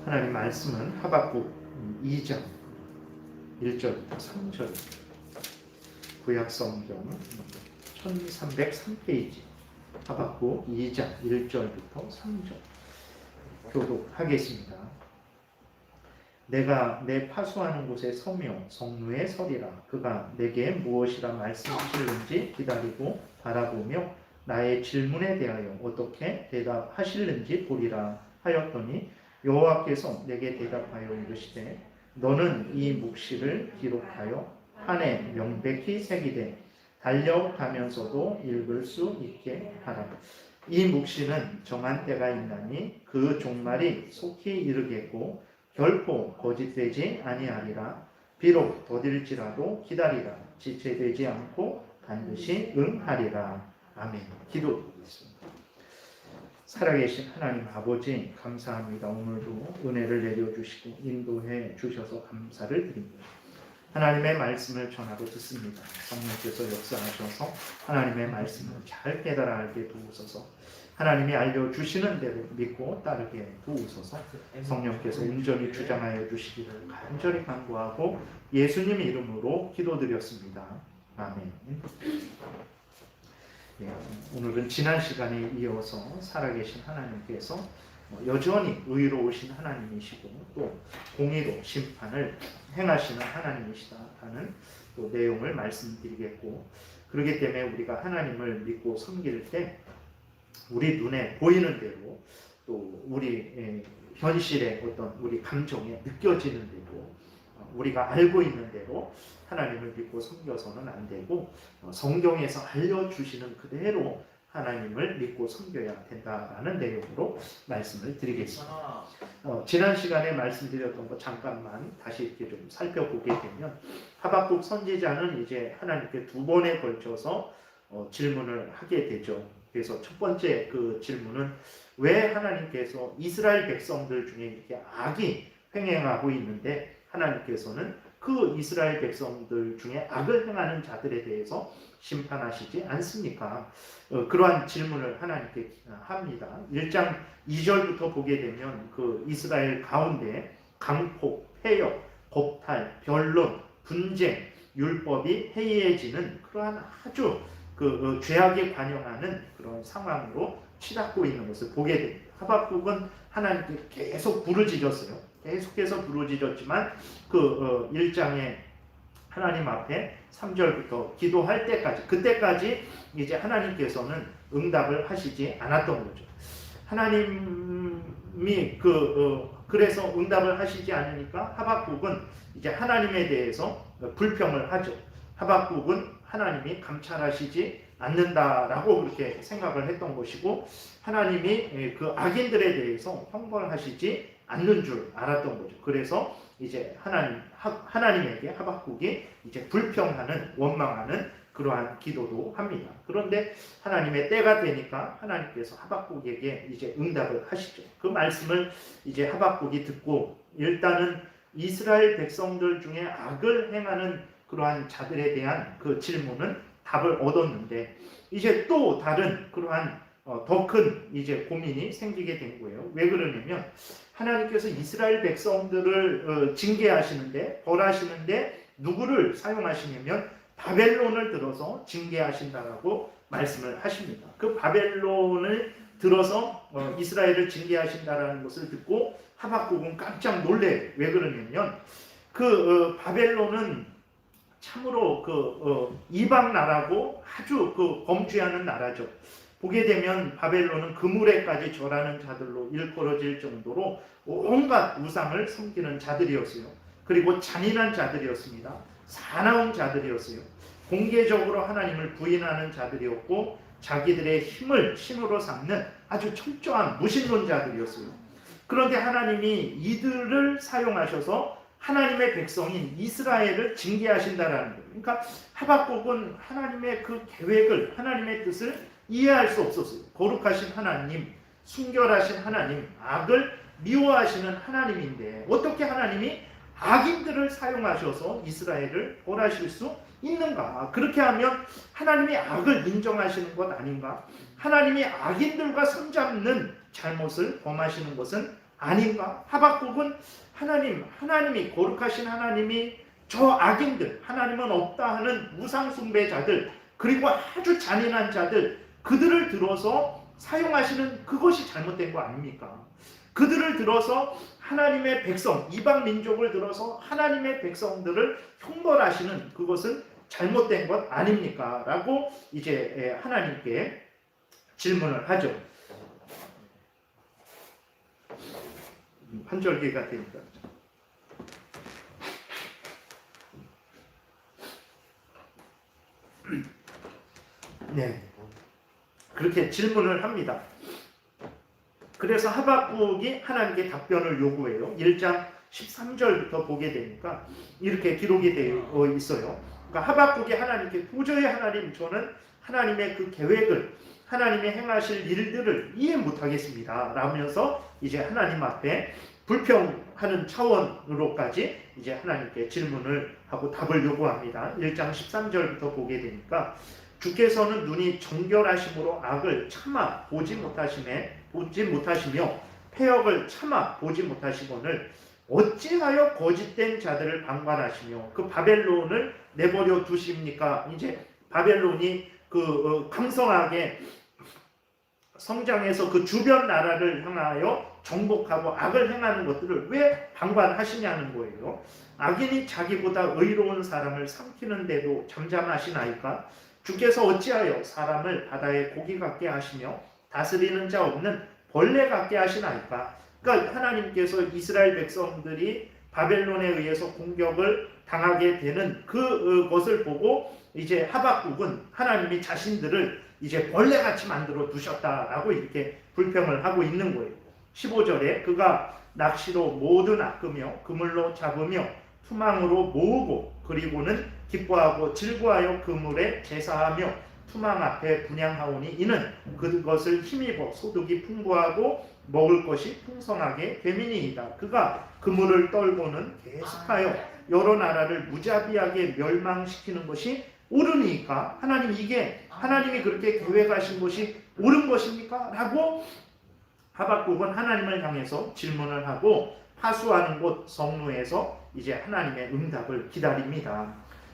하나님 말씀은 하박국 2장 1절부터 3절, 구약성경 1303페이지 하박국 2장 1절부터 3절 교독하겠습니다. 내가 내 파수하는 곳에 서며 성루에 서리라. 그가 내게 무엇이라 말씀하실는지 기다리고 바라보며 나의 질문에 대하여 어떻게 대답하실는지 보리라 하였더니 여호와께서 내게 대답하여 이르시되 너는 이 묵시를 기록하여 판에 명백히 새기되 달려가면서도 읽을 수 있게 하라. 이 묵시는 정한 때가 있나니 그 종말이 속히 이르겠고 결코 거짓되지 아니하리라. 비록 더딜지라도 기다리라. 지체되지 않고 반드시 응하리라. 아멘. 기도드리겠습니다. 살아계신 하나님 아버지, 감사합니다. 오늘도 은혜를 내려주시고 인도해 주셔서 감사를 드립니다. 하나님의 말씀을 전하고 듣습니다. 성령께서 역사하셔서 하나님의 말씀을 잘 깨달아 알게 도우소서. 하나님이 알려주시는 대로 믿고 따르게 도우소서. 성령께서 온전히 주장하여 주시기를 간절히 간구하고 예수님 이름으로 기도드렸습니다. 아멘. 오늘은 지난 시간에 이어서 살아계신 하나님께서 여전히 의로우신 하나님이시고 또 공의로 심판을 행하시는 하나님이시다라는 또 내용을 말씀드리겠고, 그렇기 때문에 우리가 하나님을 믿고 섬길 때 우리 눈에 보이는 대로 또 우리 현실의 어떤 우리 감정에 느껴지는 대로 우리가 알고 있는 대로 하나님을 믿고 섬겨서는 안 되고 성경에서 알려주시는 그대로 하나님을 믿고 섬겨야 된다라는 내용으로 말씀을 드리겠습니다. 지난 시간에 말씀드렸던 거 잠깐만 다시 이렇게 좀 살펴보게 되면 하박국 선지자는 이제 하나님께 두 번에 걸쳐서 질문을 하게 되죠. 그래서 첫 번째 그 질문은 왜 하나님께서 이스라엘 백성들 중에 이렇게 악이 횡행하고 있는데 하나님께서는 그 이스라엘 백성들 중에 악을 행하는 자들에 대해서 심판하시지 않습니까? 그러한 질문을 하나님께 합니다. 1장 2절부터 보게 되면 그 이스라엘 가운데 강폭, 폐역, 겁탈, 변론, 분쟁, 율법이 해이해지는 그러한 아주 그 죄악에 관영하는 그런 상황으로 치닫고 있는 것을 보게 됩니다. 하박국은 하나님께 계속 부르짖었어요. 계속해서 부르짖었지만 그 1장에 하나님 앞에 3절부터 기도할 때까지, 그때까지 이제 하나님께서는 응답을 하시지 않았던 거죠. 하나님이 그래서 응답을 하시지 않으니까 하박국은 이제 하나님에 대해서 불평을 하죠. 하박국은 하나님이 감찰하시지 않는다라고 그렇게 생각을 했던 것이고, 하나님이 그 악인들에 대해서 형벌하시지 않는 줄 알았던 거죠. 그래서 이제 하나님에게 하박국이 이제 불평하는, 원망하는 그러한 기도도 합니다. 그런데 하나님의 때가 되니까 하나님께서 하박국에게 이제 응답을 하시죠. 그 말씀을 이제 하박국이 듣고 일단은 이스라엘 백성들 중에 악을 행하는 그러한 자들에 대한 그 질문은 답을 얻었는데 이제 또 다른 그러한 더 큰 이제 고민이 생기게 된 거예요. 왜 그러냐면 하나님께서 이스라엘 백성들을 징계하시는데, 벌하시는데 누구를 사용하시냐면 바벨론을 들어서 징계하신다라고 말씀을 하십니다. 그 바벨론을 들어서 이스라엘을 징계하신다라는 것을 듣고 하박국은 깜짝 놀래요. 왜 그러냐면 그 바벨론은 참으로 이방 나라고 아주 범죄하는 나라죠. 보게 되면 바벨론은 그물에까지 절하는 자들로 일컬어질 정도로 온갖 우상을 섬기는 자들이었어요. 그리고 잔인한 자들이었습니다. 사나운 자들이었어요. 공개적으로 하나님을 부인하는 자들이었고 자기들의 힘을 신으로 삼는 아주 철저한 무신론자들이었어요. 그런데 하나님이 이들을 사용하셔서 하나님의 백성인 이스라엘을 징계하신다라는 거예요. 그러니까 하박국은 하나님의 그 계획을, 하나님의 뜻을 이해할 수 없었어요. 거룩하신 하나님, 순결하신 하나님, 악을 미워하시는 하나님인데 어떻게 하나님이 악인들을 사용하셔서 이스라엘을 벌하실 수 있는가? 그렇게 하면 하나님이 악을 인정하시는 것 아닌가? 하나님이 악인들과 손잡는 잘못을 범하시는 것은 아닌가? 하박국은 하나님이 거룩하신 하나님이 저 악인들, 하나님은 없다 하는 우상 숭배자들, 그리고 아주 잔인한 자들, 그들을 들어서 사용하시는 그것이 잘못된 거 아닙니까? 그들을 들어서 하나님의 백성, 이방 민족을 들어서 하나님의 백성들을 형벌하시는 그것은 잘못된 것 아닙니까? 라고 이제 하나님께 질문을 하죠. 한절기가 됩니다. 네, 그렇게 질문을 합니다. 그래서 하박국이 하나님께 답변을 요구해요. 1장 13절부터 보게 되니까 이렇게 기록이 되어 있어요. 그러니까 하박국이 하나님께 도저히 하나님, 저는 하나님의 그 계획을, 하나님의 행하실 일들을 이해 못하겠습니다 라면서 이제 하나님 앞에 불평하는 차원으로까지 이제 하나님께 질문을 하고 답을 요구합니다. 1장 13절부터 보게 되니까 주께서는 눈이 정결하심으로 악을 참아 보지 못하시며 패역을 참아 보지 못하시거늘 어찌하여 거짓된 자들을 방관하시며 그 바벨론을 내버려 두십니까? 이제 바벨론이 강성하게 성장해서 그 주변 나라를 향하여 정복하고 악을 행하는 것들을 왜 방관하시냐는 거예요. 악인이 자기보다 의로운 사람을 삼키는데도 잠잠하시나이까? 주께서 어찌하여 사람을 바다의 고기 같게 하시며 다스리는 자 없는 벌레 같게 하시나이까? 그러니까 하나님께서 이스라엘 백성들이 바벨론에 의해서 공격을 당하게 되는 그것을 보고 이제 하박국은 하나님이 자신들을 이제 벌레같이 만들어 두셨다라고 이렇게 불평을 하고 있는 거예요. 15절에 그가 낚시로 모두 낚으며 그물로 잡으며 투망으로 모으고 그리고는 기뻐하고 즐거하여 그물에 제사하며 투망 앞에 분향하오니 이는 그것을 힘입어 소득이 풍부하고 먹을 것이 풍성하게 되미니이다. 그가 그물을 떨고는 계속하여 여러 나라를 무자비하게 멸망시키는 것이 옳으니까 하나님이 그렇게 계획하신 것이 옳은 것입니까? 라고 하박국은 하나님을 향해서 질문을 하고 하수하는 곳 성루에서 이제 하나님의 응답을 기다립니다.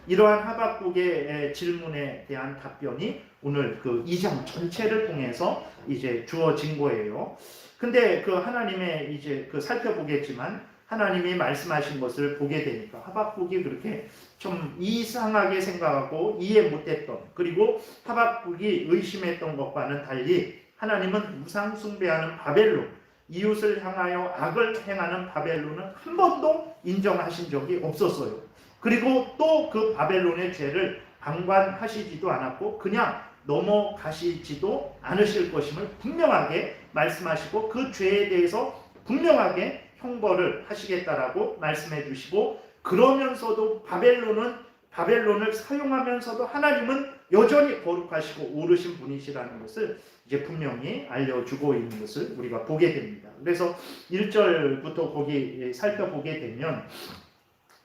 이러한 하박국의 질문에 대한 답변이 오늘 그 2장 전체를 통해서 이제 주어진 거예요. 근데 그 하나님의 이제 살펴보겠지만 하나님이 말씀하신 것을 보게 되니까 하박국이 그렇게 좀 이상하게 생각하고 이해 못했던, 그리고 하박국이 의심했던 것과는 달리 하나님은 우상 숭배하는 바벨론, 이웃을 향하여 악을 행하는 바벨론은 한 번도 인정하신 적이 없었어요. 그리고 또 그 바벨론의 죄를 방관하시지도 않았고 그냥 넘어가시지도 않으실 것임을 분명하게 말씀하시고 그 죄에 대해서 분명하게 형벌을 하시겠다라고 말씀해 주시고, 그러면서도 바벨론을 사용하면서도 하나님은 여전히 거룩하시고 오르신 분이시라는 것을 이제 분명히 알려주고 있는 것을 우리가 보게 됩니다. 그래서 1절부터 거기 살펴보게 되면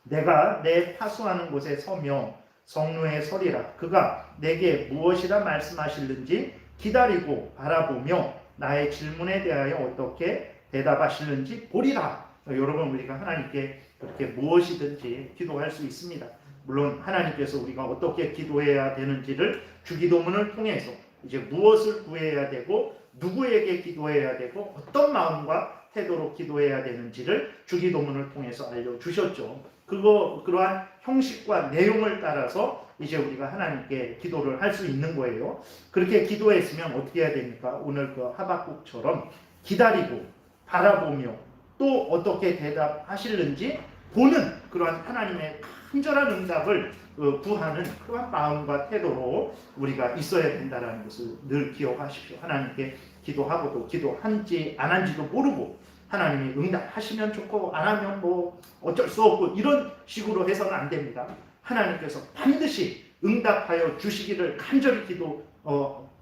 내가 내 파수하는 곳에 서며 성루에 서리라. 그가 내게 무엇이라 말씀하실는지 기다리고 바라보며 나의 질문에 대하여 어떻게 대답하실는지 보리라. 여러분, 우리가 하나님께 그렇게 무엇이든지 기도할 수 있습니다. 물론 하나님께서 우리가 어떻게 기도해야 되는지를 주기도문을 통해서 이제 무엇을 구해야 되고 누구에게 기도해야 되고 어떤 마음과 태도로 기도해야 되는지를 주기도문을 통해서 알려주셨죠. 그러한 형식과 내용을 따라서 이제 우리가 하나님께 기도를 할 수 있는 거예요. 그렇게 기도했으면 어떻게 해야 됩니까? 오늘 그 하박국처럼 기다리고 바라보며 또 어떻게 대답하실는지 보는 그러한 하나님의 간절한 응답을 구하는 그러한 마음과 태도로 우리가 있어야 된다는 것을 늘 기억하십시오. 하나님께 기도하고도 기도한지 안 한지도 모르고 하나님이 응답하시면 좋고 안 하면 뭐 어쩔 수 없고 이런 식으로 해서는 안 됩니다. 하나님께서 반드시 응답하여 주시기를 간절히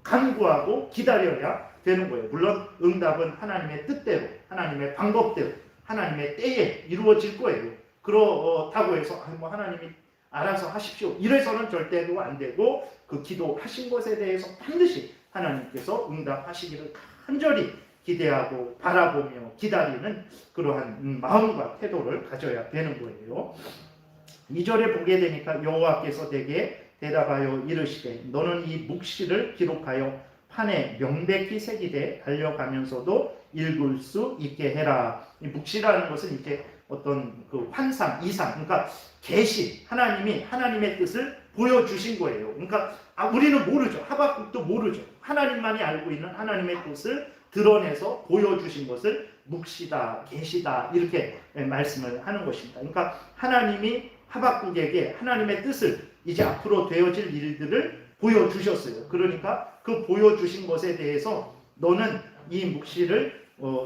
간구하고 기다려야 되는 거예요. 물론 응답은 하나님의 뜻대로, 하나님의 방법대로, 하나님의 때에 이루어질 거예요. 그렇다고 해서 하나님이 알아서 하십시오, 이래서는 절대로 안 되고 그 기도하신 것에 대해서 반드시 하나님께서 응답하시기를 간절히 기대하고 바라보며 기다리는 그러한 마음과 태도를 가져야 되는 거예요. 2절에 보게 되니까 여호와께서 내게 대답하여 이르시되 너는 이 묵시를 기록하여 판에 명백히 새기되 달려가면서도 읽을 수 있게 해라. 이 묵시라는 것은 이제 어떤 그 환상, 이상, 그러니까 계시, 하나님이 하나님의 뜻을 보여주신 거예요. 그러니까 우리는 모르죠. 하박국도 모르죠. 하나님만이 알고 있는 하나님의 뜻을 드러내서 보여주신 것을 묵시다, 계시다 이렇게 말씀을 하는 것입니다. 그러니까 하나님이 하박국에게 하나님의 뜻을 이제 앞으로 되어질 일들을 보여주셨어요. 그러니까 그 보여주신 것에 대해서 너는 이 묵시를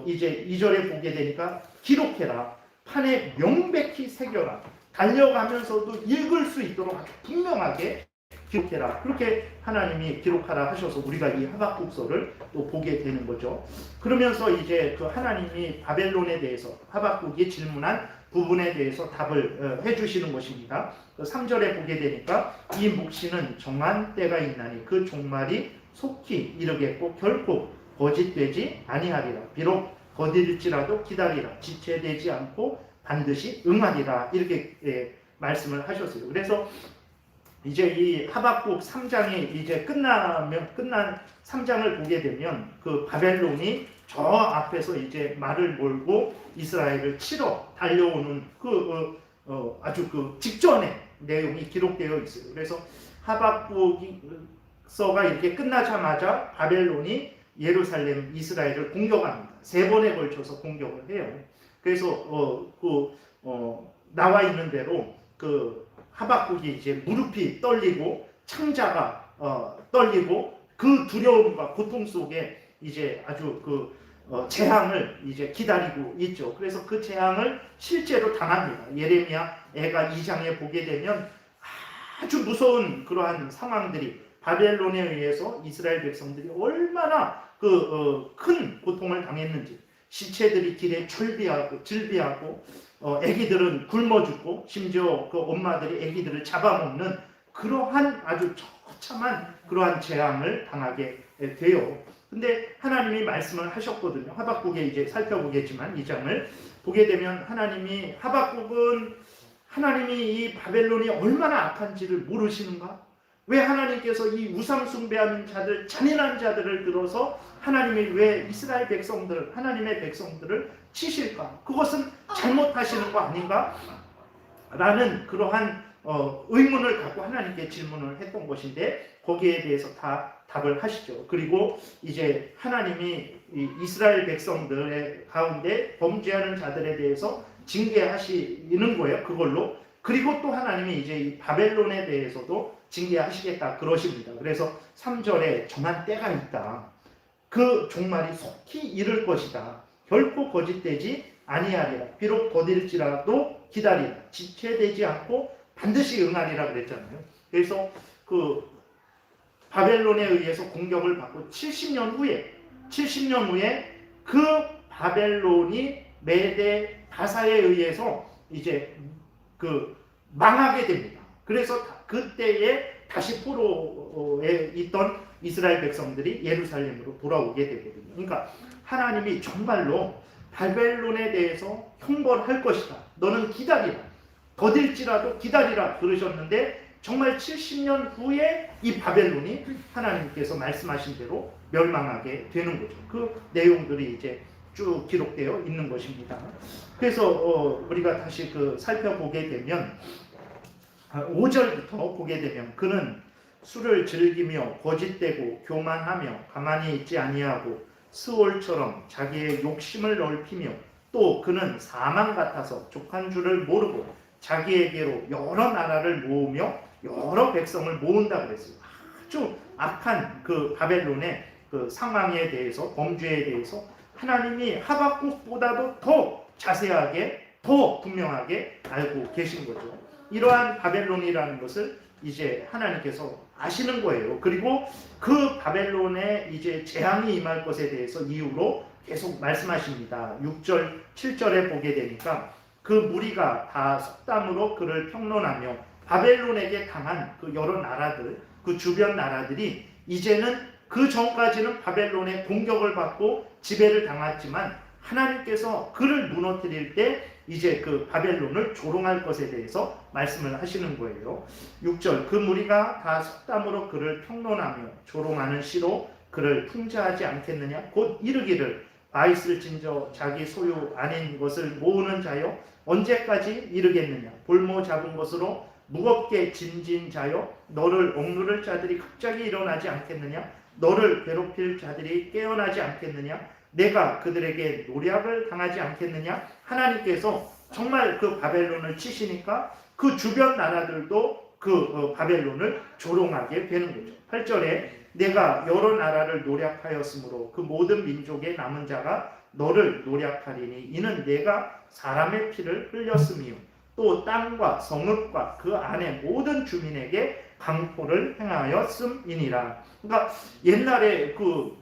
이제 2절에 보게 되니까 기록해라. 판에 명백히 새겨라. 달려가면서도 읽을 수 있도록 아주 분명하게 기록해라. 그렇게 하나님이 기록하라 하셔서 우리가 이 하박국서를 또 보게 되는 거죠. 그러면서 이제 그 하나님이 바벨론에 대해서 하박국이 질문한 부분에 대해서 답을 해주시는 것입니다. 3절에 보게 되니까 이 묵시는 정한 때가 있나니 그 종말이 속히 이르겠고 결코 거짓되지 아니하리라. 비록 거딜지라도 기다리라. 지체되지 않고 반드시 응하리라. 이렇게 말씀을 하셨어요. 그래서 이제 이 하박국 3장이 이제 끝난 3장을 보게 되면 그 바벨론이 저 앞에서 이제 말을 몰고 이스라엘을 치러 달려오는 아주 그 직전에 내용이 기록되어 있어요. 그래서 하박국서가 이렇게 끝나자마자 바벨론이 예루살렘, 이스라엘을 공격합니다. 3번에 걸쳐서 공격을 해요. 그래서 나와 있는 대로 그 하박국이 이제 무릎이 떨리고 창자가 떨리고 그 두려움과 고통 속에 이제 아주 재앙을 이제 기다리고 있죠. 그래서 그 재앙을 실제로 당합니다. 예레미야 애가 2장에 보게 되면 아주 무서운 그러한 상황들이 바벨론에 의해서 이스라엘 백성들이 얼마나 큰 고통을 당했는지, 시체들이 길에 질비하고 아기들은 굶어 죽고 심지어 그 엄마들이 아기들을 잡아먹는 그러한 아주 처참한 그러한 재앙을 당하게 돼요. 근데 하나님이 말씀을 하셨거든요. 하박국에 이제 살펴보겠지만 2장을 보게 되면 하나님이 하박국은 하나님이 이 바벨론이 얼마나 악한지를 모르시는가? 왜 하나님께서 이 우상 숭배하는 자들, 잔인한 자들을 들어서 하나님이 왜 이스라엘 백성들, 하나님의 백성들을 치실까? 그것은 잘못하시는 거 아닌가? 라는 그러한 의문을 갖고 하나님께 질문을 했던 것인데 거기에 대해서 다 답을 하시죠. 그리고 이제 하나님이 이스라엘 백성들의 가운데 범죄하는 자들에 대해서 징계하시는 거예요. 그걸로. 그리고 또 하나님이 이제 이 바벨론에 대해서도 징계하시겠다 그러십니다. 그래서 3절에 정한 때가 있다. 그 종말이 속히 이를 것이다. 결코 거짓되지 아니하리라. 비록 거딜지라도 기다리라. 지체되지 않고 반드시 응하리라 그랬잖아요. 그래서 그 바벨론에 의해서 공격을 받고 70년 후에 그 바벨론이 메대 바사에 의해서 이제 망하게 됩니다. 그래서 그때에 다시 포로에 있던 이스라엘 백성들이 예루살렘으로 돌아오게 되거든요. 그러니까 하나님이 정말로 바벨론에 대해서 형벌할 것이다. 너는 기다리라. 더딜지라도 기다리라 그러셨는데 정말 70년 후에 이 바벨론이 하나님께서 말씀하신 대로 멸망하게 되는 거죠. 그 내용들이 이제 쭉 기록되어 있는 것입니다. 그래서 우리가 다시 살펴보게 되면 5절부터 보게 되면 그는 술을 즐기며 거짓되고 교만하며 가만히 있지 아니하고 스올처럼 자기의 욕심을 넓히며 또 그는 사망 같아서 족한 줄을 모르고 자기에게로 여러 나라를 모으며 여러 백성을 모은다 그랬어요. 아주 악한 그 바벨론의 그 상황에 대해서 범죄에 대해서 하나님이 하박국보다도 더 자세하게 더 분명하게 알고 계신 거죠. 이러한 바벨론이라는 것을 이제 하나님께서 아시는 거예요. 그리고 그 바벨론에 이제 재앙이 임할 것에 대해서 이후로 계속 말씀하십니다. 6절, 7절에 보게 되니까 그 무리가 다 속담으로 그를 평론하며 바벨론에게 당한 그 여러 나라들, 그 주변 나라들이 이제는 그 전까지는 바벨론의 공격을 받고 지배를 당했지만 하나님께서 그를 무너뜨릴 때 이제 그 바벨론을 조롱할 것에 대해서 말씀을 하시는 거예요. 6절 그 무리가 다 속담으로 그를 평론하며 조롱하는 시로 그를 풍자하지 않겠느냐. 곧 이르기를 바이슬진저 자기 소유 아닌 것을 모으는 자여 언제까지 이르겠느냐. 볼모 잡은 것으로 무겁게 짐진 자여 너를 억누를 자들이 갑자기 일어나지 않겠느냐. 너를 괴롭힐 자들이 깨어나지 않겠느냐. 내가 그들에게 노략을 당하지 않겠느냐. 하나님께서 정말 그 바벨론을 치시니까 그 주변 나라들도 그 바벨론을 조롱하게 되는 거죠. 8절에 내가 여러 나라를 노략하였으므로 그 모든 민족의 남은 자가 너를 노략하리니 이는 내가 사람의 피를 흘렸으며 또 땅과 성읍과 그 안에 모든 주민에게 강포를 행하였음이니라. 그러니까 옛날에 그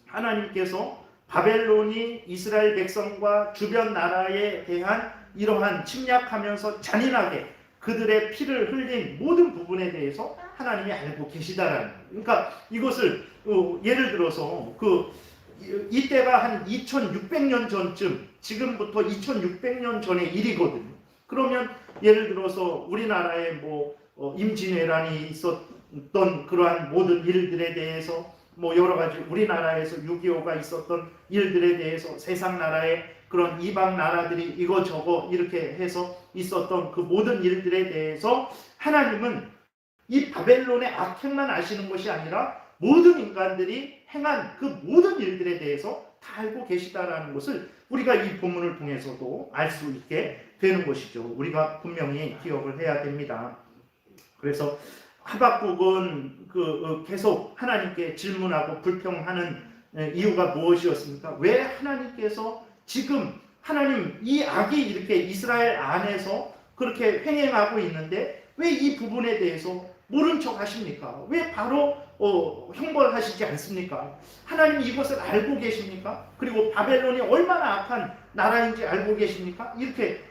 하나님께서 바벨론이 이스라엘 백성과 주변 나라에 대한 이러한 침략하면서 잔인하게 그들의 피를 흘린 모든 부분에 대해서 하나님이 알고 계시다라는 거예요. 그러니까 이것을 예를 들어서 이때가 한 2600년 전쯤, 지금부터 2600년 전의 일이거든요. 그러면 예를 들어서 우리나라에 임진왜란이 있었던 그러한 모든 일들에 대해서 여러 가지 우리나라에서 6.25가 있었던 일들에 대해서 세상 나라의 그런 이방 나라들이 이거저거 이렇게 해서 있었던 그 모든 일들에 대해서 하나님은 이 바벨론의 악행만 아시는 것이 아니라 모든 인간들이 행한 그 모든 일들에 대해서 다 알고 계시다라는 것을 우리가 이 본문을 통해서도 알 수 있게 되는 것이죠. 우리가 분명히 기억을 해야 됩니다. 그래서 하박국은 계속 하나님께 질문하고 불평하는 이유가 무엇이었습니까? 왜 하나님께서 지금 하나님 이 악이 이렇게 이스라엘 안에서 그렇게 횡행하고 있는데 왜 이 부분에 대해서 모른 척 하십니까? 왜 바로 형벌하시지 않습니까? 하나님 이것을 알고 계십니까? 그리고 바벨론이 얼마나 악한 나라인지 알고 계십니까? 이렇게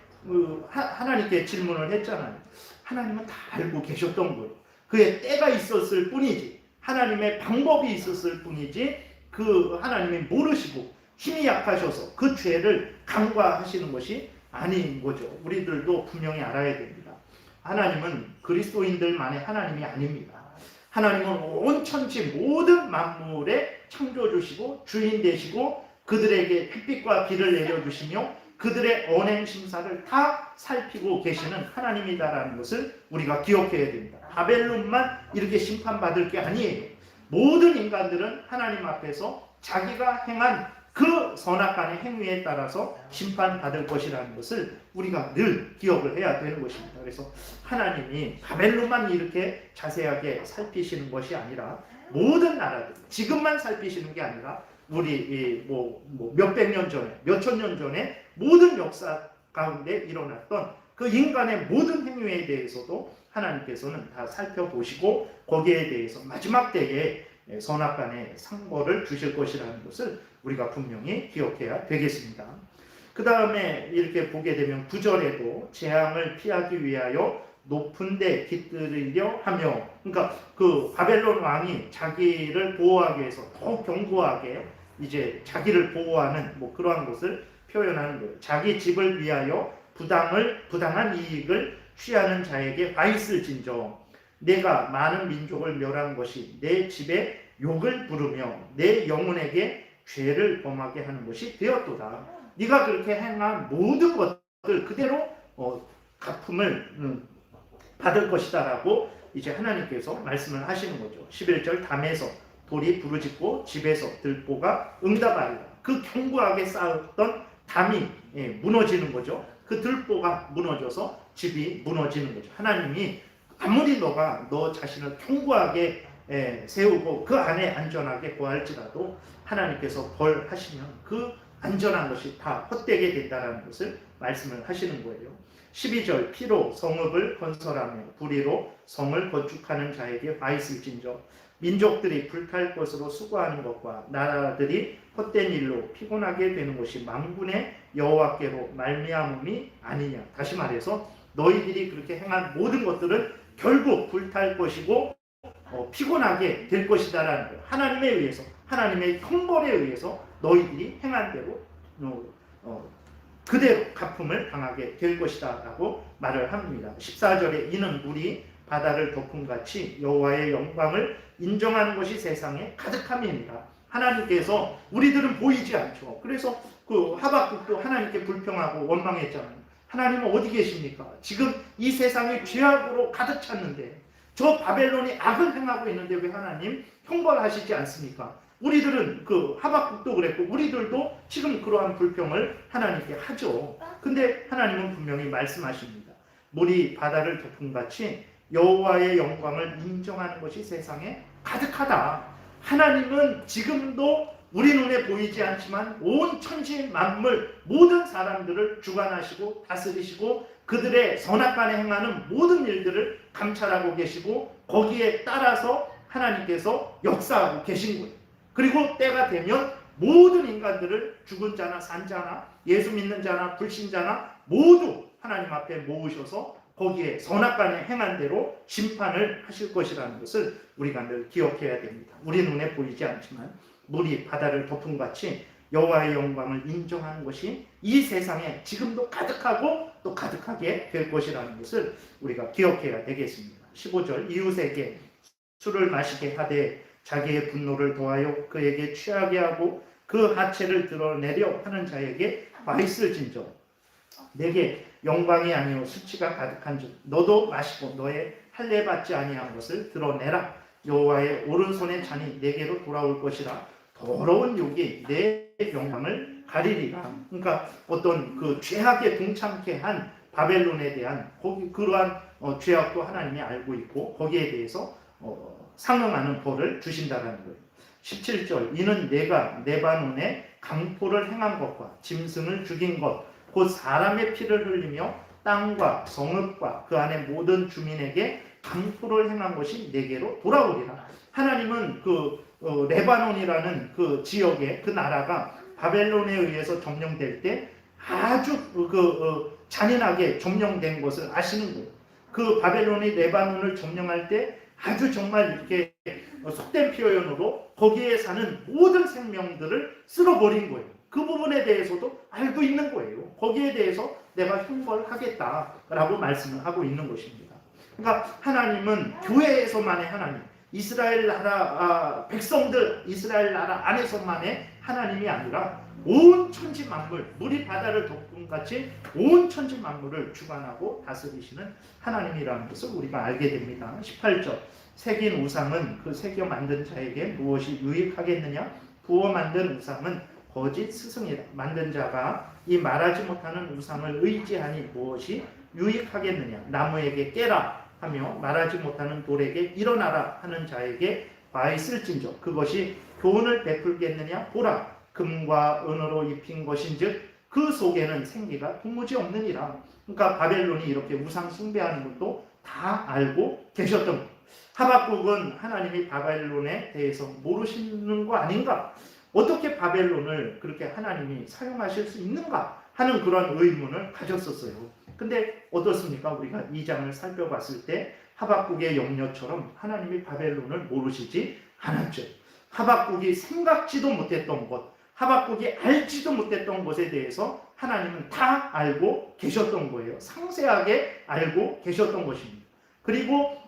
하나님께 질문을 했잖아요. 하나님은 다 알고 계셨던 거예요. 그의 때가 있었을 뿐이지, 하나님의 방법이 있었을 뿐이지, 그 하나님이 모르시고 힘이 약하셔서 그 죄를 간과하시는 것이 아닌 거죠. 우리들도 분명히 알아야 됩니다. 하나님은 그리스도인들만의 하나님이 아닙니다. 하나님은 온 천지 모든 만물의 창조주시고 주인 되시고 그들에게 햇빛과 비를 내려주시며 그들의 언행 심사를 다 살피고 계시는 하나님이다라는 것을 우리가 기억해야 됩니다. 바벨론만 이렇게 심판받을 게 아니에요. 모든 인간들은 하나님 앞에서 자기가 행한 그 선악간의 행위에 따라서 심판받을 것이라는 것을 우리가 늘 기억을 해야 되는 것입니다. 그래서 하나님이 바벨론만 이렇게 자세하게 살피시는 것이 아니라 모든 나라들, 지금만 살피시는 게 아니라 우리 몇백 년 전에, 몇천 년 전에 모든 역사 가운데 일어났던 그 인간의 모든 행위에 대해서도 하나님께서는 다 살펴보시고 거기에 대해서 마지막 때에 선악간의 상벌을 주실 것이라는 것을 우리가 분명히 기억해야 되겠습니다. 그 다음에 이렇게 보게 되면 9절에도 재앙을 피하기 위하여 높은 데 깃들이려 하며, 그러니까 그 바벨론 왕이 자기를 보호하기 위해서 더욱 견고하게 이제 자기를 보호하는 그러한 것을 표현하는 거예요. 자기 집을 위하여 부당한 이익을 취하는 자에게 화 있을진저 내가 많은 민족을 멸한 것이 내 집에 욕을 부르며 내 영혼에게 죄를 범하게 하는 것이 되었도다. 네가 그렇게 행한 모든 것들 그대로 갚음을 받을 것이다라고 이제 하나님께서 말씀을 하시는 거죠. 11절 담에서 돌이 부르짖고 집에서 들보가 응답하리라. 그 견고하게 쌓았던 담이 무너지는 거죠. 그 들보가 무너져서 집이 무너지는 거죠. 하나님이 아무리 너 자신을 견고하게 세우고 그 안에 안전하게 거할지라도 하나님께서 벌하시면 그 안전한 것이 다 헛되게 된다는 것을 말씀을 하시는 거예요. 12절 피로 성읍을 건설하며 불의로 성을 건축하는 자에게 화 있을진저 민족들이 불탈 것으로 수고하는 것과 나라들이 헛된 일로 피곤하게 되는 것이 만군의 여호와께로 말미암음이 아니냐. 다시 말해서 너희들이 그렇게 행한 모든 것들은 결국 불탈 것이고 피곤하게 될 것이다라는 거예요. 하나님에 의해서, 하나님의 형벌에 의해서 너희들이 행한 대로 그대로 갚음을 당하게 될 것이다 라고 말을 합니다. 14절에 이는 물이 바다를 덮음같이 여호와의 영광을 인정하는 것이 세상에 가득함이니라. 하나님께서 우리들은 보이지 않죠. 그래서 그 하박국도 하나님께 불평하고 원망했잖아요. 하나님은 어디 계십니까? 지금 이 세상이 죄악으로 가득 찼는데, 저 바벨론이 악을 행하고 있는데 왜 하나님 형벌하시지 않습니까? 우리들은 그 하박국도 그랬고 우리들도 지금 그러한 불평을 하나님께 하죠. 근데 하나님은 분명히 말씀하십니다. 물이 바다를 덮음같이 여호와의 영광을 인정하는 것이 세상에 가득하다. 하나님은 지금도 우리 눈에 보이지 않지만 온 천지 만물 모든 사람들을 주관하시고 다스리시고 그들의 선악간에 행하는 모든 일들을 감찰하고 계시고 거기에 따라서 하나님께서 역사하고 계신 거예요. 그리고 때가 되면 모든 인간들을 죽은 자나 산 자나 예수 믿는 자나 불신자나 모두 하나님 앞에 모으셔서 거기에 선악간에 행한 대로 심판을 하실 것이라는 것을 우리가 늘 기억해야 됩니다. 우리 눈에 보이지 않지만 물이 바다를 덮음같이 여호와의 영광을 인정하는 것이 이 세상에 지금도 가득하고 또 가득하게 될 것이라는 것을 우리가 기억해야 되겠습니다. 15절 이웃에게 술을 마시게 하되 자기의 분노를 더하여 그에게 취하게 하고 그 하체를 드러내려 하는 자에게 와 있을진저 내게 영광이 아니요 수치가 가득한 줄 너도 마시고 너의 할례 받지 아니한 것을 드러내라. 여호와의 오른손의 잔이 내게로 돌아올 것이라. 더러운 욕이 내 영광을 가리리라. 그러니까 어떤 그 죄악에 동참케 한 바벨론에 대한 그러한 죄악도 하나님이 알고 있고 거기에 대해서 상응하는 벌을 주신다는 거예요. 17절 이는 내가 레바논에 강포를 행한 것과 짐승을 죽인 것 곧 사람의 피를 흘리며 땅과 성읍과 그 안에 모든 주민에게 강포를 행한 것이 내게로 돌아오리라. 하나님은 그 레바논이라는 그 지역에 그 나라가 바벨론에 의해서 점령될 때 아주 잔인하게 점령된 것을 아시는 거예요. 그 바벨론이 레바논을 점령할 때 아주 정말 이렇게 속된 표현으로 거기에 사는 모든 생명들을 쓸어버린 거예요. 그 부분에 대해서도 알고 있는 거예요. 거기에 대해서 내가 형벌하겠다라고 말씀을 하고 있는 것입니다. 그러니까 하나님은 교회에서만의 하나님, 이스라엘 나라 백성들, 이스라엘 나라 안에서만의 하나님이 아니라 온 천지 만물, 물이 바다를 덮음같이 온 천지 만물을 주관하고 다스리시는 하나님이라는 것을 우리가 알게 됩니다. 18절 새긴 우상은 그 새겨 만든 자에게 무엇이 유익하겠느냐? 부어 만든 우상은 거짓 스승이라. 만든 자가 이 말하지 못하는 우상을 의지하니 무엇이 유익하겠느냐? 나무에게 깨라 하며 말하지 못하는 돌에게 일어나라 하는 자에게 와 있을진저 그것이 교훈을 베풀겠느냐? 보라 금과 은으로 입힌 것인즉 그 속에는 생기가 도무지 없느니라. 그러니까 바벨론이 이렇게 우상 숭배하는 것도 다 알고 계셨던 거예요. 하박국은 하나님이 바벨론에 대해서 모르시는 거 아닌가? 어떻게 바벨론을 그렇게 하나님이 사용하실 수 있는가 하는 그런 의문을 가졌었어요. 근데 어떻습니까? 우리가 2장을 살펴봤을 때 하박국의 염려처럼 하나님이 바벨론을 모르시지 않았죠. 하박국이 생각지도 못했던 것, 하박국이 알지도 못했던 것에 대해서 하나님은 다 알고 계셨던 거예요. 상세하게 알고 계셨던 것입니다. 그리고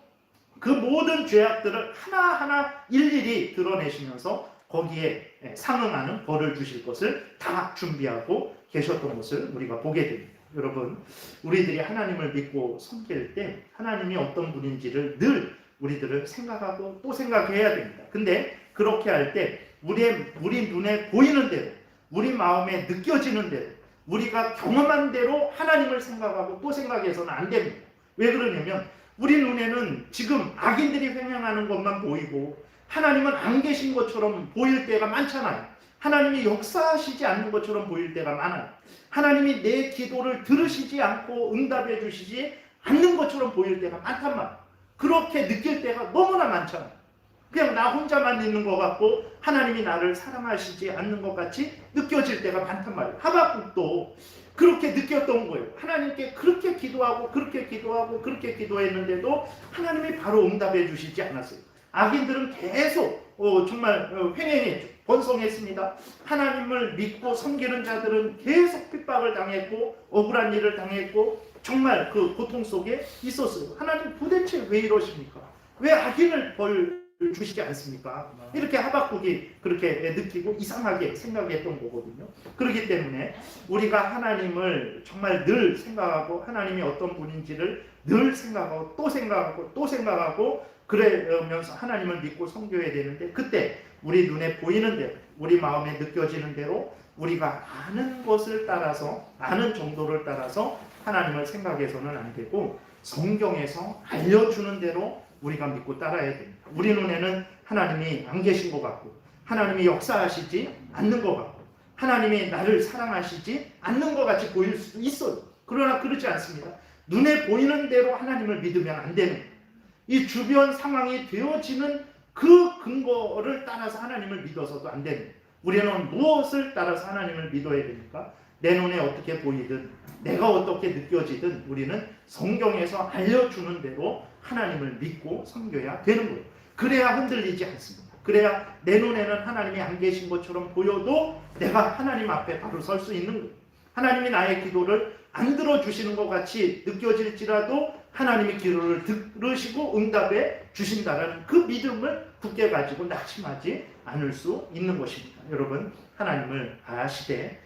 그 모든 죄악들을 하나하나 일일이 드러내시면서 거기에 상응하는 벌을 주실 것을 다 준비하고 계셨던 것을 우리가 보게 됩니다. 여러분, 우리들이 하나님을 믿고 섬길 때 하나님이 어떤 분인지를 늘 우리들을 생각하고 또 생각해야 됩니다. 근데 그렇게 할 때 우리 눈에 보이는 대로, 우리 마음에 느껴지는 대로, 우리가 경험한 대로 하나님을 생각하고 또 생각해서는 안 됩니다. 왜 그러냐면 우리 눈에는 지금 악인들이 횡행하는 것만 보이고 하나님은 안 계신 것처럼 보일 때가 많잖아요. 하나님이 역사하시지 않는 것처럼 보일 때가 많아요. 하나님이 내 기도를 들으시지 않고 응답해 주시지 않는 것처럼 보일 때가 많단 말이에요. 그렇게 느낄 때가 너무나 많잖아요. 그냥 나 혼자만 있는 것 같고 하나님이 나를 사랑하시지 않는 것 같이 느껴질 때가 많단 말이에요. 하박국도 그렇게 느꼈던 거예요. 하나님께 그렇게 기도하고 그렇게 기도했는데도 하나님이 바로 응답해 주시지 않았어요. 악인들은 계속 정말 횡행했죠. 번성했습니다. 하나님을 믿고 섬기는 자들은 계속 핍박을 당했고 억울한 일을 당했고 정말 그 고통 속에 있었어요. 하나님 도대체 왜 이러십니까? 왜 악인을 벌 주시지 않습니까? 이렇게 하박국이 그렇게 느끼고 이상하게 생각했던 거거든요. 그렇기 때문에 우리가 하나님을 정말 늘 생각하고 하나님이 어떤 분인지를 늘 생각하고 또 생각하고 또 생각하고 그러면서 하나님을 믿고 섬겨야 되는데, 그때 우리 눈에 보이는 대로, 우리 마음에 느껴지는 대로 우리가 아는 것을 따라서, 아는 정도를 따라서 하나님을 생각해서는 안 되고 성경에서 알려주는 대로 우리가 믿고 따라야 됩니다. 우리 눈에는 하나님이 안 계신 것 같고 하나님이 역사하시지 않는 것 같고 하나님이 나를 사랑하시지 않는 것 같이 보일 수도 있어요. 그러나 그렇지 않습니다. 눈에 보이는 대로 하나님을 믿으면 안 되는 거예요. 이 주변 상황이 되어지는 그 근거를 따라서 하나님을 믿어서도 안 되는 거예요. 우리는 무엇을 따라서 하나님을 믿어야 됩니까? 내 눈에 어떻게 보이든 내가 어떻게 느껴지든 우리는 성경에서 알려주는 대로 하나님을 믿고 섬겨야 되는 거예요. 그래야 흔들리지 않습니다. 그래야 내 눈에는 하나님이 안 계신 것처럼 보여도 내가 하나님 앞에 바로 설 수 있는 거예요. 하나님이 나의 기도를 안 들어주시는 것 같이 느껴질지라도 하나님의 기도를 들으시고 응답해 주신다는 그 믿음을 굳게 가지고 낙심하지 않을 수 있는 것입니다. 여러분, 하나님을 아시되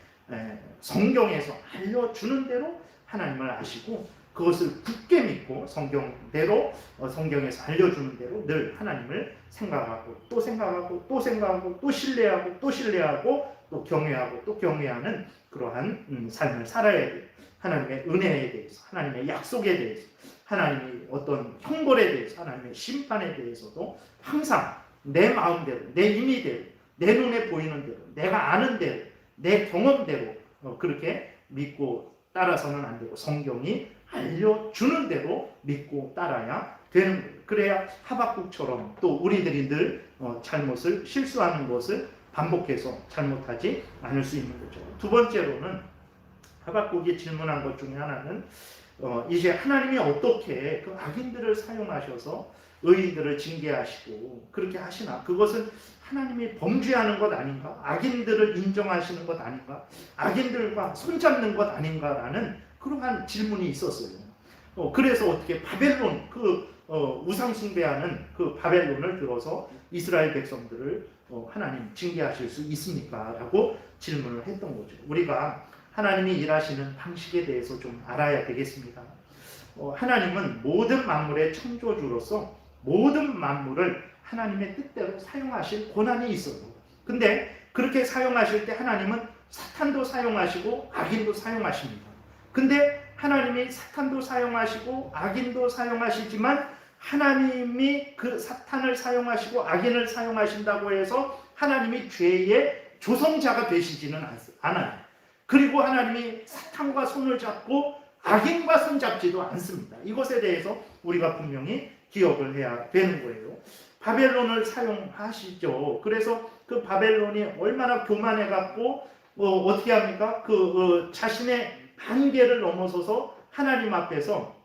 성경에서 알려주는 대로 하나님을 아시고 그것을 굳게 믿고 성경대로, 성경에서 알려주는 대로 늘 하나님을 생각하고 또 생각하고 또 생각하고 또 신뢰하고 또 신뢰하고 또 경외하고 또 경외하는 그러한 삶을 살아야 돼요. 하나님의 은혜에 대해서, 하나님의 약속에 대해서, 하나님의 어떤 형벌에 대해서, 하나님의 심판에 대해서도 항상 내 마음대로, 내 임의대로, 내 눈에 보이는 대로, 내가 아는 대로, 내 경험대로 그렇게 믿고 따라서는 안 되고 성경이 알려주는 대로 믿고 따라야 되는 거예요. 그래야 하박국처럼 또 우리들이 늘 잘못을, 실수하는 것을 반복해서 잘못하지 않을 수 있는 거죠. 두 번째로는 하박국이 질문한 것 중에 하나는 이제 하나님이 어떻게 그 악인들을 사용하셔서 의인들을 징계하시고 그렇게 하시나? 그것은 하나님이 범죄하는 것 아닌가? 악인들을 인정하시는 것 아닌가? 악인들과 손잡는 것 아닌가라는 그러한 질문이 있었어요. 그래서 어떻게 바벨론, 우상 숭배하는 그 바벨론을 들어서 이스라엘 백성들을 하나님 징계하실 수 있습니까? 라고 질문을 했던 거죠. 우리가 하나님이 일하시는 방식에 대해서 좀 알아야 되겠습니다. 하나님은 모든 만물의 창조주로서 모든 만물을 하나님의 뜻대로 사용하실 권한이 있어요. 근데 그렇게 사용하실 때 하나님은 사탄도 사용하시고 악인도 사용하십니다. 근데 하나님이 사탄도 사용하시고 악인도 사용하시지만 하나님이 그 사탄을 사용하시고 악인을 사용하신다고 해서 하나님이 죄의 조성자가 되시지는 않아요. 그리고 하나님이 사탄과 손을 잡고 악인과 손잡지도 않습니다. 이것에 대해서 우리가 분명히 기억을 해야 되는 거예요. 바벨론을 사용하시죠. 그래서 그 바벨론이 얼마나 교만해갖고 어떻게 합니까? 자신의 한계를 넘어서서 하나님 앞에서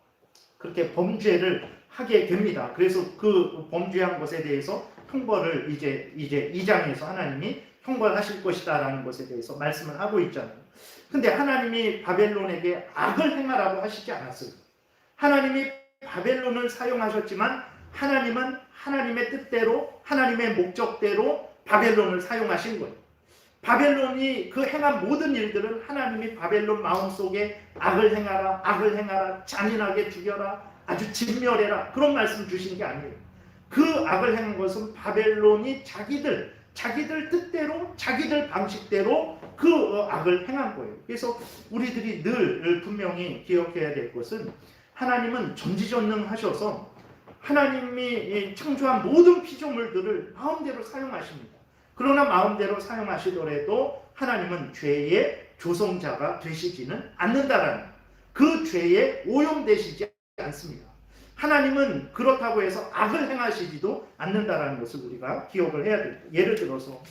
그렇게 범죄를 하게 됩니다. 그래서 그 범죄한 것에 대해서 형벌을 이제 2장에서 하나님이 형벌하실 것이다라는 것에 대해서 말씀을 하고 있잖아요. 근데 하나님이 바벨론에게 악을 행하라고 하시지 않았어요. 하나님이 바벨론을 사용하셨지만 하나님은 하나님의 뜻대로, 하나님의 목적대로 바벨론을 사용하신 거예요. 바벨론이 그 행한 모든 일들은 하나님이 바벨론 마음속에 악을 행하라, 잔인하게 죽여라, 아주 진멸해라, 그런 말씀 주신 게 아니에요. 그 악을 행한 것은 바벨론이 자기들 뜻대로, 자기들 방식대로 그 악을 행한 거예요. 그래서 우리들이 늘 분명히 기억해야 될 것은 하나님은 전지전능하셔서 하나님이 창조한 모든 피조물들을 마음대로 사용하십니다. 그러나 마음대로 사용하시더라도 하나님은 죄의 조성자가 되시지는 않는다라는, 그 죄에 오염되시지 않습니다. 하나님은 그렇다고 해서 악을 행하시지도 않는다라는 것을 우리가 기억을 해야 됩니다. 예를 들어서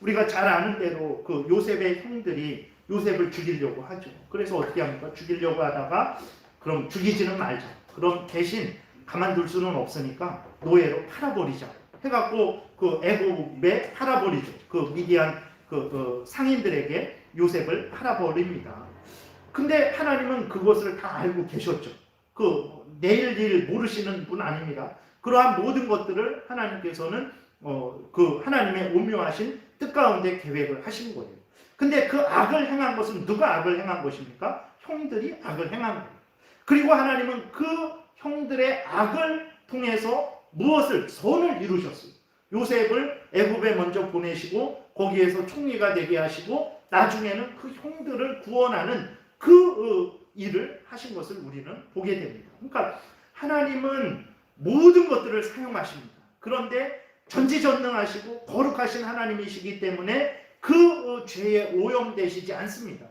우리가 잘 아는 대로 그 요셉의 형들이 요셉을 죽이려고 하죠. 그래서 어떻게 합니까? 죽이려고 하다가 그럼 죽이지는 말자. 그럼 대신 가만둘 수는 없으니까 노예로 팔아버리자. 해갖고 그 애굽의 팔아버리죠. 그 미디안 그 상인들에게 요셉을 팔아버립니다. 근데 하나님은 그것을 다 알고 계셨죠. 그 내일 일 모르시는 분 아닙니다. 그러한 모든 것들을 하나님께서는 그 하나님의 오묘하신 뜻 가운데 계획을 하신 거예요. 근데 그 악을 행한 것은 누가 악을 행한 것입니까? 형들이 악을 행한 거예요. 그리고 하나님은 그 형들의 악을 통해서 무엇을? 선을 이루셨어요. 요셉을 애굽에 먼저 보내시고 거기에서 총리가 되게 하시고 나중에는 그 형들을 구원하는 그 일을 하신 것을 우리는 보게 됩니다. 그러니까 하나님은 모든 것들을 사용하십니다. 그런데 전지전능하시고 거룩하신 하나님이시기 때문에 그 죄에 오염되시지 않습니다.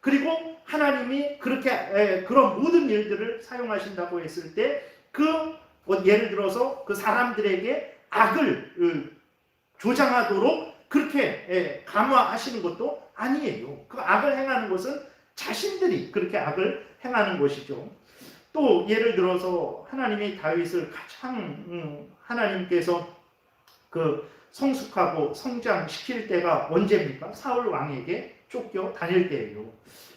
그리고 하나님이 그렇게 그런 모든 일들을 사용하신다고 했을 때 예를 들어서 그 사람들에게 악을 조장하도록 그렇게 강화하시는 것도 아니에요. 그 악을 행하는 것은 자신들이 그렇게 악을 행하는 것이죠. 또 예를 들어서 하나님이 다윗을 가장 하나님께서 그 성숙하고 성장시킬 때가 언제입니까? 사울 왕에게 쫓겨 다닐 때예요.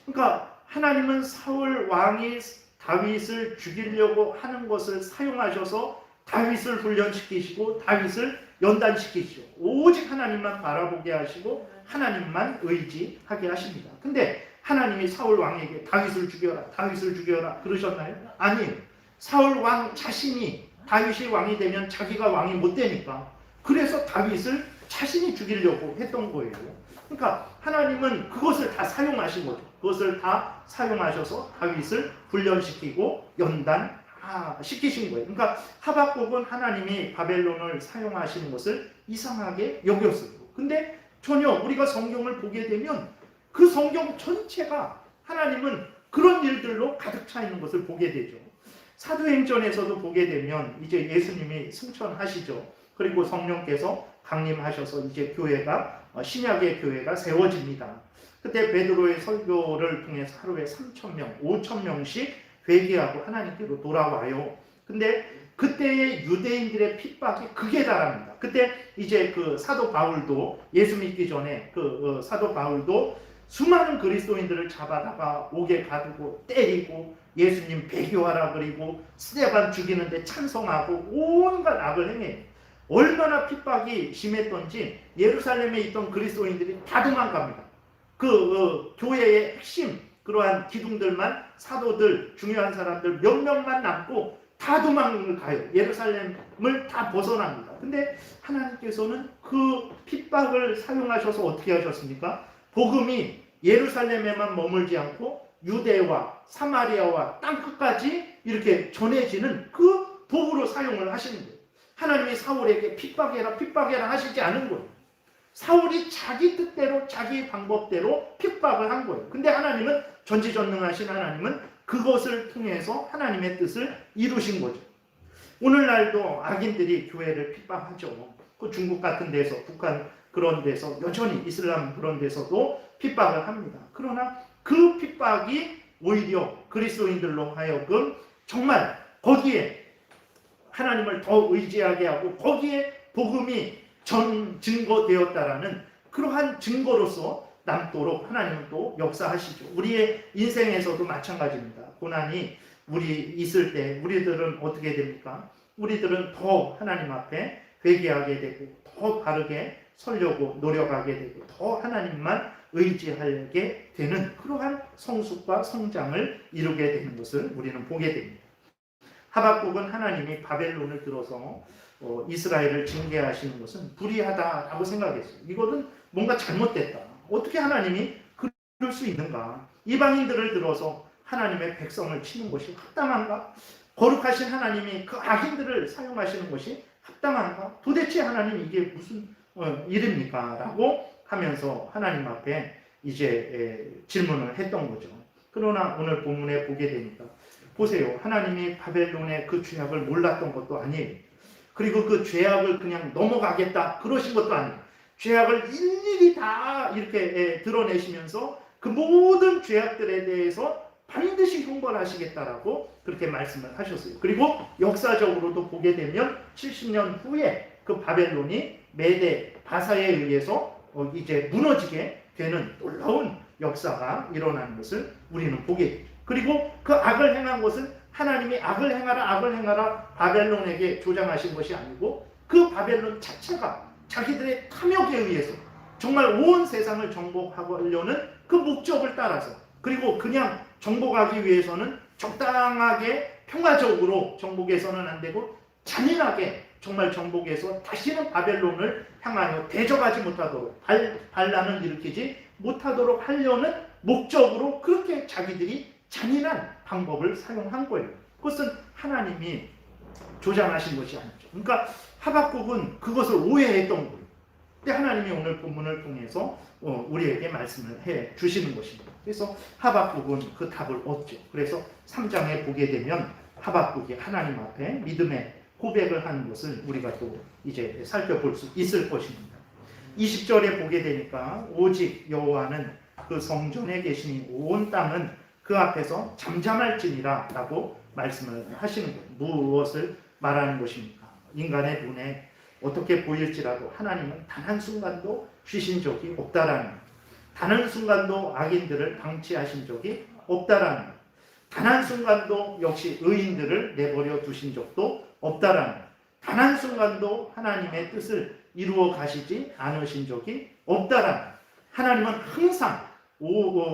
그러니까 하나님은 사울 왕이 다윗을 죽이려고 하는 것을 사용하셔서 다윗을 훈련시키시고 다윗을 연단시키시고 오직 하나님만 바라보게 하시고 하나님만 의지하게 하십니다. 근데 하나님이 사울 왕에게 다윗을 죽여라 그러셨나요? 아니에요. 사울 왕 자신이 다윗이 왕이 되면 자기가 왕이 못 되니까 그래서 다윗을 자신이 죽이려고 했던 거예요. 그러니까 하나님은 그것을 다 사용하신 거죠. 그것을 다 사용하셔서 다윗을 훈련시키고 연단시키신 거예요. 그러니까 하박국은 하나님이 바벨론을 사용하시는 것을 이상하게 여겼어요. 근데 전혀 우리가 성경을 보게 되면 그 성경 전체가 하나님은 그런 일들로 가득 차 있는 것을 보게 되죠. 사도행전에서도 보게 되면 이제 예수님이 승천하시죠. 그리고 성령께서 강림하셔서 이제 교회가 신약의 교회가 세워집니다. 그때 베드로의 설교를 통해서 하루에 3,000명, 5,000명씩 회개하고 하나님께로 돌아와요. 근데 그때의 유대인들의 핍박이 극에 달합니다. 그때 이제 그 사도 바울도 예수 믿기 전에 사도 바울도 수많은 그리스도인들을 잡아다가 옥에 가두고 때리고 예수님 배교하라 그리고 스데반 죽이는데 찬성하고 온갖 악을 행해요. 얼마나 핍박이 심했던지 예루살렘에 있던 그리스도인들이 다 도망갑니다. 교회의 핵심 그러한 기둥들만 사도들 중요한 사람들 몇 명만 남고 다 도망을 가요. 예루살렘을 다 벗어납니다. 근데 하나님께서는 그 핍박을 사용하셔서 어떻게 하셨습니까? 복음이 예루살렘에만 머물지 않고 유대와 사마리아와 땅끝까지 이렇게 전해지는 그 도구로 사용을 하시는 거예요. 하나님이 사울에게 핍박해라 하시지 않은 거예요. 사울이 자기 뜻대로 자기 방법대로 핍박을 한 거예요. 근데 하나님은 전지전능하신 하나님은 그것을 통해서 하나님의 뜻을 이루신 거죠. 오늘날도 악인들이 교회를 핍박하죠. 그 중국 같은 데서 북한 그런 데서 여전히 이슬람 그런 데서도 핍박을 합니다. 그러나 그 핍박이 오히려 그리스도인들로 하여금 정말 거기에 하나님을 더 의지하게 하고 거기에 복음이 증거되었다라는 그러한 증거로서 남도록 하나님은 또 역사하시죠. 우리의 인생에서도 마찬가지입니다. 고난이 우리 있을 때 우리들은 어떻게 됩니까? 우리들은 더 하나님 앞에 회개하게 되고 더 바르게 서려고 노력하게 되고 더 하나님만 의지하게 되는 그러한 성숙과 성장을 이루게 되는 것을 우리는 보게 됩니다. 하박국은 하나님이 바벨론을 들어서 이스라엘을 징계하시는 것은 불의하다라고 생각했어요. 이것은 뭔가 잘못됐다. 어떻게 하나님이 그럴 수 있는가? 이방인들을 들어서 하나님의 백성을 치는 것이 합당한가? 거룩하신 하나님이 그 악인들을 사용하시는 것이 합당한가? 도대체 하나님 이게 무슨 일입니까? 라고 하면서 하나님 앞에 이제 질문을 했던 거죠. 그러나 오늘 본문에 보게 되니까 보세요. 하나님이 바벨론의 그 죄악을 몰랐던 것도 아니에요. 그리고 그 죄악을 그냥 넘어가겠다 그러신 것도 아니에요. 죄악을 일일이 다 이렇게 드러내시면서 그 모든 죄악들에 대해서 반드시 형벌하시겠다라고 그렇게 말씀을 하셨어요. 그리고 역사적으로도 보게 되면 70년 후에 그 바벨론이 메대 바사에 의해서 이제 무너지게 되는 놀라운 역사가 일어나는 것을 우리는 보게 됩니다. 그리고 그 악을 행한 것은 하나님이 악을 행하라 바벨론에게 조장하신 것이 아니고 그 바벨론 자체가 자기들의 탐욕에 의해서 정말 온 세상을 정복하려는 그 목적을 따라서, 그리고 그냥 정복하기 위해서는 적당하게 평화적으로 정복해서는 안 되고 잔인하게 정말 정복해서 다시는 바벨론을 향하여 대적하지 못하도록, 반란을 일으키지 못하도록 하려는 목적으로 그렇게 자기들이 잔인한 방법을 사용한 거예요. 그것은 하나님이 조장하신 것이 아니죠. 그러니까 하박국은 그것을 오해했던 거예요. 근데 하나님이 오늘 본문을 통해서 우리에게 말씀을 해 주시는 것입니다. 그래서 하박국은 그 답을 얻죠. 그래서 3장에 보게 되면 하박국이 하나님 앞에 믿음의 고백을 하는 것을 우리가 또 이제 살펴볼 수 있을 것입니다. 20절에 보게 되니까 오직 여호와는 그 성전에 계시니 온 땅은 그 앞에서 잠잠할지니라 라고 말씀을 하시는 거예요. 무엇을 말하는 것입니까? 인간의 눈에 어떻게 보일지라도 하나님은 단 한순간도 쉬신 적이 없다라는, 단 한순간도 악인들을 방치하신 적이 없다라는, 단 한순간도 역시 의인들을 내버려 두신 적도 없다라는, 단 한순간도 하나님의 뜻을 이루어 가시지 않으신 적이 없다라는, 하나님은 항상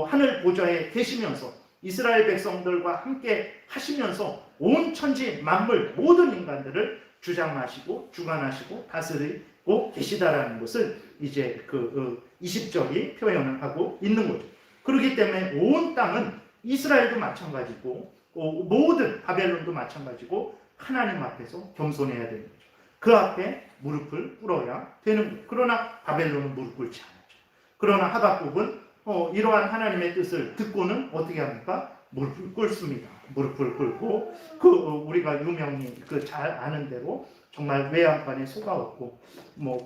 하늘 보좌에 계시면서 이스라엘 백성들과 함께 하시면서 온 천지 만물 모든 인간들을 주장하시고 주관하시고 다스리고 계시다라는 것을 이제 20절이 표현을 하고 있는 거죠. 그렇기 때문에 온 땅은 이스라엘도 마찬가지고 모든 바벨론도 마찬가지고 하나님 앞에서 겸손해야 되는 거죠. 그 앞에 무릎을 꿇어야 되는 거죠. 그러나 바벨론은 무릎 꿇지 않았죠. 그러나 하박국은 이러한 하나님의 뜻을 듣고는 어떻게 합니까? 무릎을 꿇습니다. 무릎을 꿇고 우리가 유명히 잘 아는 대로 정말 외양간에 소가 없고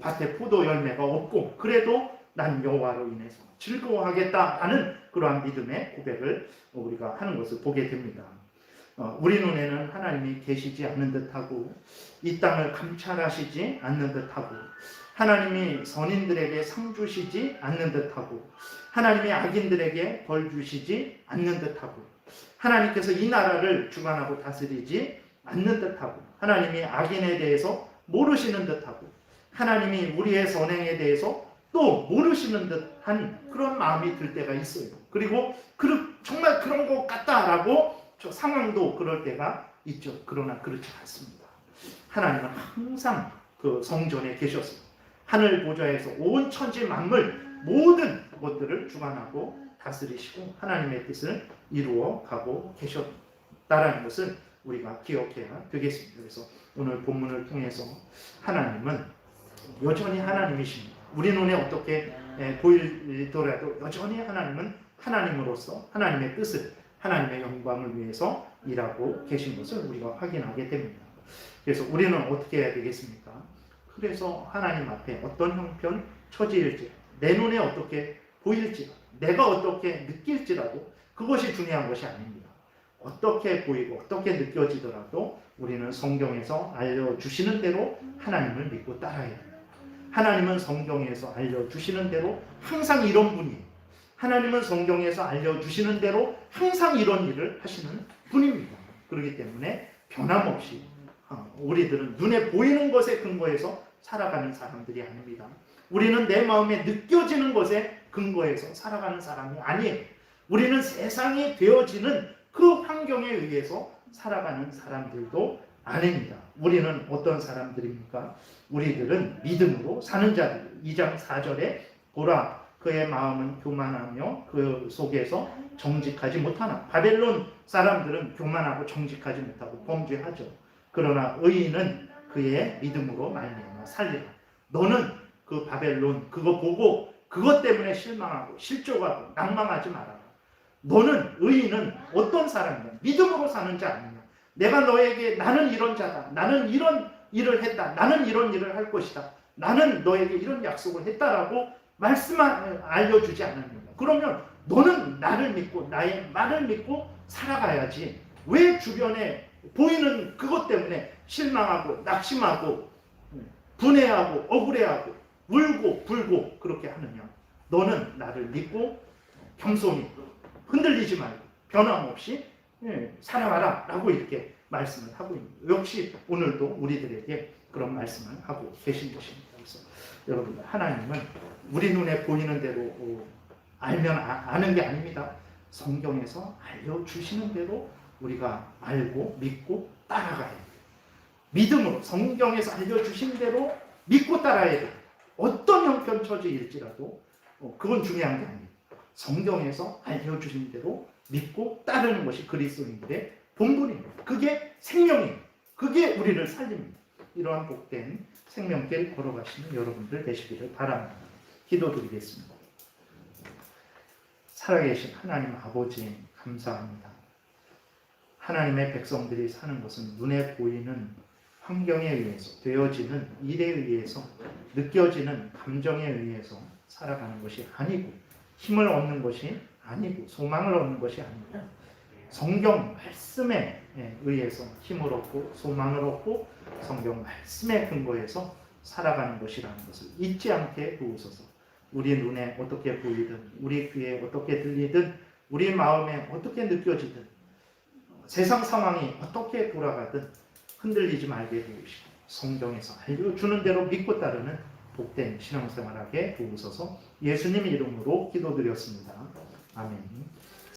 밭에 포도 열매가 없고 그래도 난 여호와로 인해서 즐거워하겠다라는 그러한 믿음의 고백을 우리가 하는 것을 보게 됩니다. 우리 눈에는 하나님이 계시지 않는 듯하고 이 땅을 감찰하시지 않는 듯하고 하나님이 선인들에게 상 주시지 않는 듯하고 하나님이 악인들에게 벌 주시지 않는 듯하고 하나님께서 이 나라를 주관하고 다스리지 않는 듯하고 하나님이 악인에 대해서 모르시는 듯하고 하나님이 우리의 선행에 대해서 또 모르시는 듯한 그런 마음이 들 때가 있어요. 그리고 정말 그런 것 같다라고 저 상황도 그럴 때가 있죠. 그러나 그렇지 않습니다. 하나님은 항상 그 성전에 계셨어요. 하늘 보좌에서 온 천지 만물 모든 것들을 주관하고 다스리시고 하나님의 뜻을 이루어 가고 계셨다라는 것을 우리가 기억해야 되겠습니다. 그래서 오늘 본문을 통해서 하나님은 여전히 하나님이십니다. 우리 눈에 어떻게 보이더라도 여전히 하나님은 하나님으로서 하나님의 뜻을 하나님의 영광을 위해서 일하고 계신 것을 우리가 확인하게 됩니다. 그래서 우리는 어떻게 해야 되겠습니까? 그래서 하나님 앞에 어떤 형편 처지일지 내 눈에 어떻게 보일지 내가 어떻게 느낄지라도 그것이 중요한 것이 아닙니다. 어떻게 보이고 어떻게 느껴지더라도 우리는 성경에서 알려주시는 대로 하나님을 믿고 따라야 됩니다. 하나님은 성경에서 알려주시는 대로 항상 이런 분이에요. 하나님은 성경에서 알려주시는 대로 항상 이런 일을 하시는 분입니다. 그렇기 때문에 변함없이 우리들은 눈에 보이는 것에 근거해서 살아가는 사람들이 아닙니다. 우리는 내 마음에 느껴지는 것에 근거해서 살아가는 사람이 아니에요. 우리는 세상이 되어지는 그 환경에 의해서 살아가는 사람들도 아닙니다. 우리는 어떤 사람들입니까? 우리들은 믿음으로 사는 자들. 2장 4절에 보라 그의 마음은 교만하며 그 속에서 정직하지 못하나. 바벨론 사람들은 교만하고 정직하지 못하고 범죄하죠. 그러나 의인은 그의 믿음으로 말미암아 살리라. 너는 그 바벨론 그거 보고 그것 때문에 실망하고 실족하고 낭망하지 말아라. 너는 의인은 어떤 사람이냐? 믿음으로 사는 자 아니냐? 내가 너에게 나는 이런 자다. 나는 이런 일을 했다. 나는 이런 일을 할 것이다. 나는 너에게 이런 약속을 했다라고 말씀을 알려주지 않았느냐? 그러면 너는 나를 믿고 나의 말을 믿고 살아가야지. 왜 주변에 보이는 그것 때문에 실망하고 낙심하고 분해하고 억울해하고 울고 불고 그렇게 하느냐? 너는 나를 믿고 겸손히 흔들리지 말고 변함없이 살아가라 라고 이렇게 말씀을 하고 있는 거예요. 역시 오늘도 우리들에게 그런 말씀을 하고 계신 것입니다. 그래서 여러분, 하나님은 우리 눈에 보이는 대로 알면 아는 게 아닙니다. 성경에서 알려주시는 대로 우리가 알고 믿고 따라가야 돼요. 믿음으로 성경에서 알려주신 대로 믿고 따라야 돼요. 어떤 형편처지일지라도 그건 중요한 게 아니에요. 성경에서 알려주신 대로 믿고 따르는 것이 그리스도인들의 본분입니다. 그게 생명이에요. 그게 우리를 살립니다. 이러한 복된 생명길 걸어가시는 여러분들 되시기를 바랍니다. 기도드리겠습니다. 살아계신 하나님 아버지 감사합니다. 하나님의 백성들이 사는 것은 눈에 보이는 환경에 의해서, 되어지는 일에 의해서, 느껴지는 감정에 의해서 살아가는 것이 아니고, 힘을 얻는 것이 아니고, 소망을 얻는 것이 아니고, 성경 말씀에 의해서 힘을 얻고 소망을 얻고 성경 말씀에 근거해서 살아가는 것이라는 것을 잊지 않게 도우소서. 우리 눈에 어떻게 보이든, 우리 귀에 어떻게 들리든, 우리 마음에 어떻게 느껴지든, 세상 상황이 어떻게 돌아가든 흔들리지 말게 도우시고 성경에서 알려주는 대로 믿고 따르는 복된 신앙생활하게 도우소서. 예수님 이름으로 기도드렸습니다. 아멘.